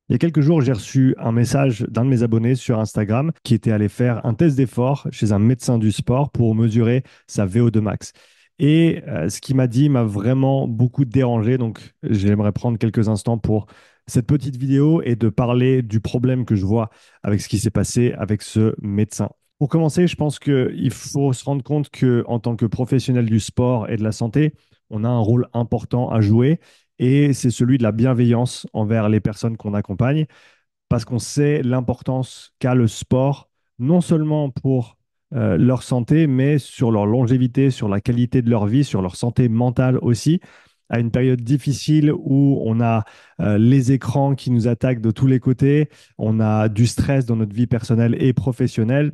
Il y a quelques jours, j'ai reçu un message d'un de mes abonnés sur Instagram qui était allé faire un test d'effort chez un médecin du sport pour mesurer sa VO2 max. Et ce qu'il m'a dit m'a vraiment beaucoup dérangé. Donc, j'aimerais prendre quelques instants pour cette petite vidéo et de parler du problème que je vois avec ce qui s'est passé avec ce médecin. Pour commencer, je pense qu'il faut se rendre compte qu'en tant que professionnel du sport et de la santé, on a un rôle important à jouer et c'est celui de la bienveillance envers les personnes qu'on accompagne, parce qu'on sait l'importance qu'a le sport, non seulement pour leur santé, mais sur leur longévité, sur la qualité de leur vie, sur leur santé mentale aussi. À une période difficile où on a les écrans qui nous attaquent de tous les côtés, on a du stress dans notre vie personnelle et professionnelle,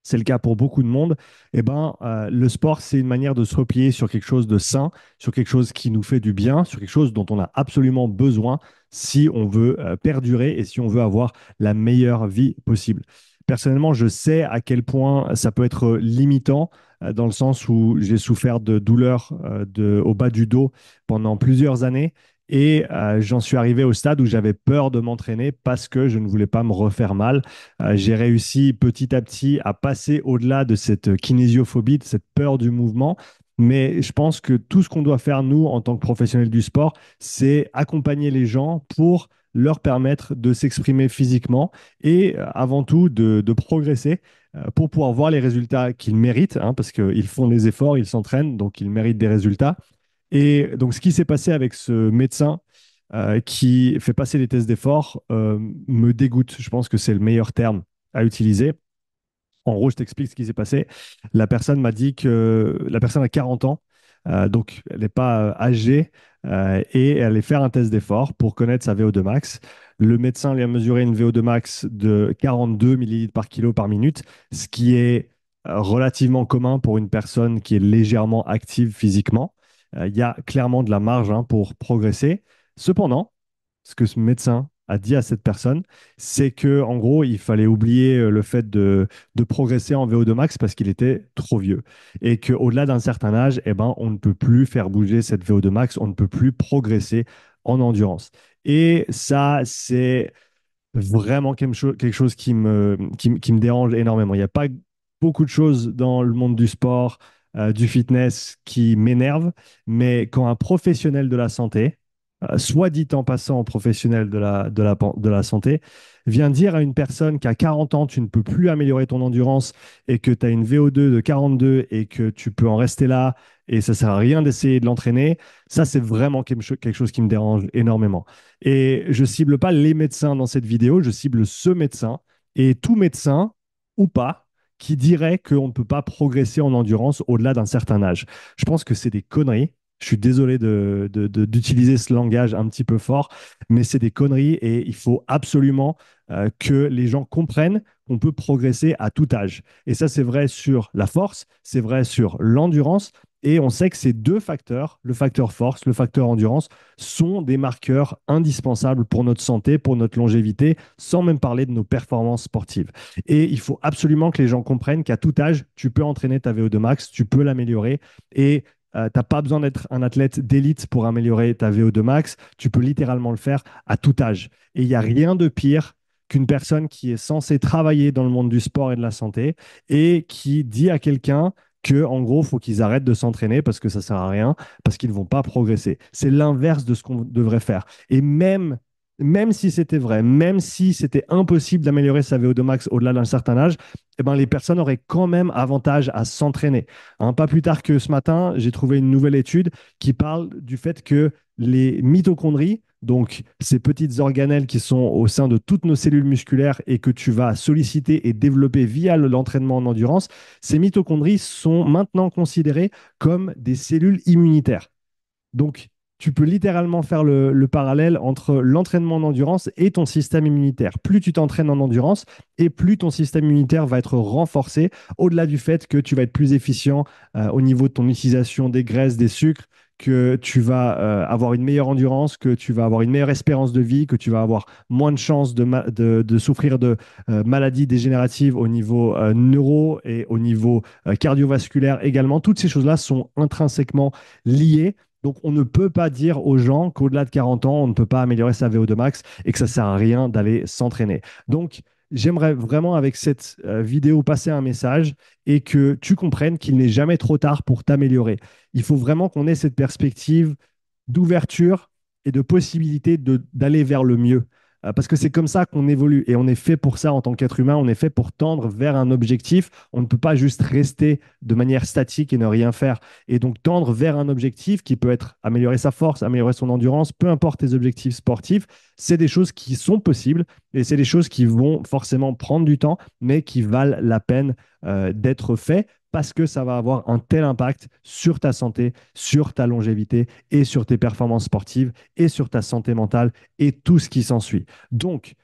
c'est le cas pour beaucoup de monde, le sport, c'est une manière de se replier sur quelque chose de sain, sur quelque chose qui nous fait du bien, sur quelque chose dont on a absolument besoin si on veut perdurer et si on veut avoir la meilleure vie possible. Personnellement, je sais à quel point ça peut être limitant, dans le sens où j'ai souffert de douleurs au bas du dos pendant plusieurs années. Et j'en suis arrivé au stade où j'avais peur de m'entraîner parce que je ne voulais pas me refaire mal. J'ai réussi petit à petit à passer au-delà de cette kinésiophobie, de cette peur du mouvement. Mais je pense que tout ce qu'on doit faire, nous, en tant que professionnels du sport, c'est accompagner les gens pour leur permettre de s'exprimer physiquement et avant tout de progresser pour pouvoir voir les résultats qu'ils méritent, hein, parce qu'ils font des efforts, ils s'entraînent, donc ils méritent des résultats. Et donc, ce qui s'est passé avec ce médecin qui fait passer les tests d'effort me dégoûte. Je pense que c'est le meilleur terme à utiliser. En gros, je t'explique ce qui s'est passé. La personne m'a dit que la personne a 40 ans, donc elle n'est pas âgée, et elle allait faire un test d'effort pour connaître sa VO2 max. Le médecin lui a mesuré une VO2 max de 42 millilitres par kilo par minute, ce qui est relativement commun pour une personne qui est légèrement active physiquement. Il y a clairement de la marge, hein, pour progresser. Cependant, ce que ce médecin a dit à cette personne, c'est que en gros, il fallait oublier le fait de progresser en VO2 max parce qu'il était trop vieux. Et qu'au-delà d'un certain âge, on ne peut plus faire bouger cette VO2 max, on ne peut plus progresser en endurance. Et ça, c'est vraiment quelque chose qui me dérange énormément. Il n'y a pas beaucoup de choses dans le monde du sport, du fitness qui m'énervent, mais quand un professionnel de la santé, soit dit en passant professionnel de la santé, vient dire à une personne qui a 40 ans, tu ne peux plus améliorer ton endurance et que tu as une VO2 de 42 et que tu peux en rester là et ça sert à rien d'essayer de l'entraîner, ça c'est vraiment quelque chose qui me dérange énormément. Et je cible pas les médecins dans cette vidéo, je cible ce médecin et tout médecin ou pas qui dirait qu'on ne peut pas progresser en endurance au-delà d'un certain âge. Je pense que c'est des conneries. Je suis désolé d'utiliser ce langage un petit peu fort, mais c'est des conneries et il faut absolument que les gens comprennent qu'on peut progresser à tout âge. Et ça, c'est vrai sur la force, c'est vrai sur l'endurance. Et on sait que ces deux facteurs, le facteur force, le facteur endurance, sont des marqueurs indispensables pour notre santé, pour notre longévité, sans même parler de nos performances sportives. Et il faut absolument que les gens comprennent qu'à tout âge, tu peux entraîner ta VO2 max, tu peux l'améliorer et tu n'as pas besoin d'être un athlète d'élite pour améliorer ta VO2 max. Tu peux littéralement le faire à tout âge. Et il n'y a rien de pire qu'une personne qui est censée travailler dans le monde du sport et de la santé et qui dit à quelqu'un que, en gros, il faut qu'ils arrêtent de s'entraîner parce que ça sert à rien, parce qu'ils ne vont pas progresser. C'est l'inverse de ce qu'on devrait faire. Et même si c'était vrai, même si c'était impossible d'améliorer sa VO2 max au-delà d'un certain âge, les personnes auraient quand même avantage à s'entraîner. Hein, pas plus tard que ce matin, j'ai trouvé une nouvelle étude qui parle du fait que les mitochondries, donc ces petites organelles qui sont au sein de toutes nos cellules musculaires et que tu vas solliciter et développer via l'entraînement en endurance, ces mitochondries sont maintenant considérées comme des cellules immunitaires. Donc, tu peux littéralement faire le parallèle entre l'entraînement en endurance et ton système immunitaire. Plus tu t'entraînes en endurance et plus ton système immunitaire va être renforcé, au-delà du fait que tu vas être plus efficient au niveau de ton utilisation des graisses, des sucres, que tu vas avoir une meilleure endurance, que tu vas avoir une meilleure espérance de vie, que tu vas avoir moins de chances de souffrir de maladies dégénératives au niveau neuro et au niveau cardiovasculaire également. Toutes ces choses-là sont intrinsèquement liées. Donc, on ne peut pas dire aux gens qu'au-delà de 40 ans, on ne peut pas améliorer sa VO2 max et que ça sert à rien d'aller s'entraîner. Donc, j'aimerais vraiment avec cette vidéo passer un message et que tu comprennes qu'il n'est jamais trop tard pour t'améliorer. Il faut vraiment qu'on ait cette perspective d'ouverture et de possibilité d'aller vers le mieux. Parce que c'est comme ça qu'on évolue et on est fait pour ça en tant qu'être humain, on est fait pour tendre vers un objectif. On ne peut pas juste rester de manière statique et ne rien faire. Et donc tendre vers un objectif qui peut être améliorer sa force, améliorer son endurance, peu importe tes objectifs sportifs, c'est des choses qui sont possibles et c'est des choses qui vont forcément prendre du temps, mais qui valent la peine d'être faites parce que ça va avoir un tel impact sur ta santé, sur ta longévité et sur tes performances sportives et sur ta santé mentale et tout ce qui s'ensuit. Donc,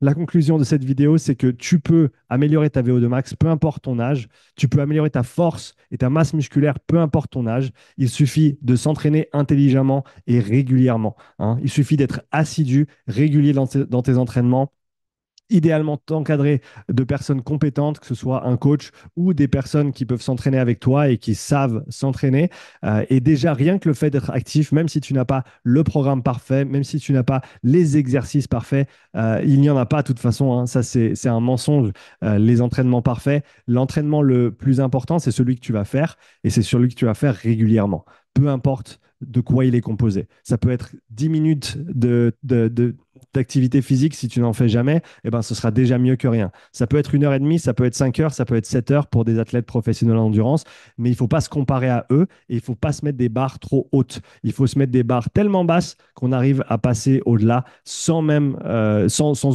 la conclusion de cette vidéo, c'est que tu peux améliorer ta VO2 max, peu importe ton âge. Tu peux améliorer ta force et ta masse musculaire, peu importe ton âge. Il suffit de s'entraîner intelligemment et régulièrement, hein. Il suffit d'être assidu, régulier dans tes entraînements, idéalement t'encadrer de personnes compétentes, que ce soit un coach ou des personnes qui peuvent s'entraîner avec toi et qui savent s'entraîner. Et déjà, rien que le fait d'être actif, même si tu n'as pas le programme parfait, même si tu n'as pas les exercices parfaits, il n'y en a pas de toute façon, hein. Ça, c'est un mensonge, les entraînements parfaits. L'entraînement le plus important, c'est celui que tu vas faire et c'est celui que tu vas faire régulièrement. Peu importe de quoi il est composé. Ça peut être 10 minutes d'activité physique si tu n'en fais jamais, eh ben, ce sera déjà mieux que rien. Ça peut être 1 heure et demie, ça peut être 5 heures, ça peut être 7 heures pour des athlètes professionnels en endurance, mais il ne faut pas se comparer à eux et il ne faut pas se mettre des barres trop hautes. Il faut se mettre des barres tellement basses qu'on arrive à passer au-delà sans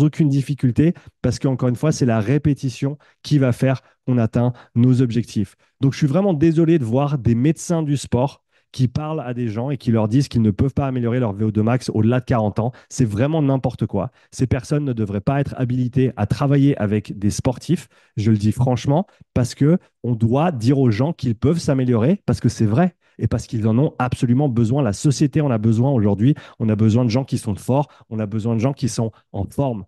aucune difficulté, parce qu'encore une fois, c'est la répétition qui va faire qu'on atteint nos objectifs. Donc, je suis vraiment désolé de voir des médecins du sport qui parlent à des gens et qui leur disent qu'ils ne peuvent pas améliorer leur VO2 max au-delà de 40 ans. C'est vraiment n'importe quoi. Ces personnes ne devraient pas être habilitées à travailler avec des sportifs, je le dis franchement, parce que on doit dire aux gens qu'ils peuvent s'améliorer, parce que c'est vrai et parce qu'ils en ont absolument besoin. La société en a besoin aujourd'hui. On a besoin de gens qui sont forts, on a besoin de gens qui sont en forme.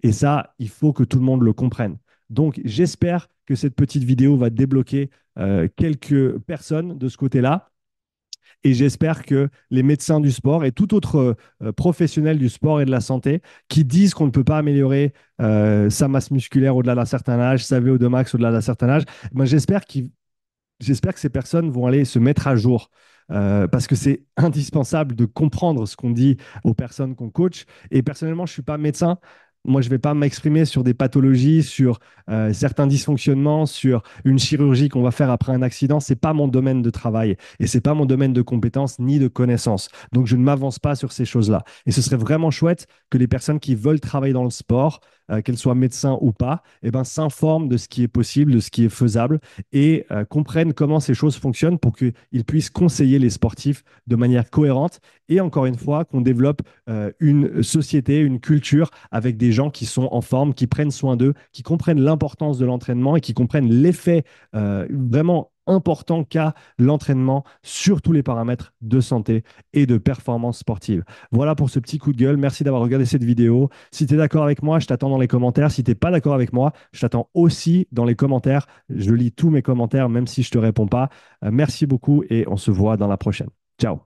Et ça, il faut que tout le monde le comprenne. Donc, j'espère que cette petite vidéo va débloquer quelques personnes de ce côté-là. Et j'espère que les médecins du sport et tout autre professionnel du sport et de la santé qui disent qu'on ne peut pas améliorer sa masse musculaire au-delà d'un certain âge, sa VO2 max au-delà d'un certain âge, ben j'espère que ces personnes vont aller se mettre à jour. Parce que c'est indispensable de comprendre ce qu'on dit aux personnes qu'on coach. Et personnellement, je ne suis pas médecin. Moi, je ne vais pas m'exprimer sur des pathologies, sur certains dysfonctionnements, sur une chirurgie qu'on va faire après un accident. Ce n'est pas mon domaine de travail et ce n'est pas mon domaine de compétences ni de connaissances. Donc, je ne m'avance pas sur ces choses-là. Et ce serait vraiment chouette que les personnes qui veulent travailler dans le sport, qu'elles soient médecins ou pas, eh ben, s'informent de ce qui est possible, de ce qui est faisable et comprennent comment ces choses fonctionnent pour qu'ils puissent conseiller les sportifs de manière cohérente et encore une fois qu'on développe une société, une culture avec des gens qui sont en forme, qui prennent soin d'eux, qui comprennent l'importance de l'entraînement et qui comprennent l'effet vraiment important qu'a l'entraînement sur tous les paramètres de santé et de performance sportive. Voilà pour ce petit coup de gueule. Merci d'avoir regardé cette vidéo. Si tu es d'accord avec moi, je t'attends dans les commentaires. Si tu n'es pas d'accord avec moi, je t'attends aussi dans les commentaires. Je lis tous mes commentaires, même si je ne te réponds pas. Merci beaucoup et on se voit dans la prochaine. Ciao.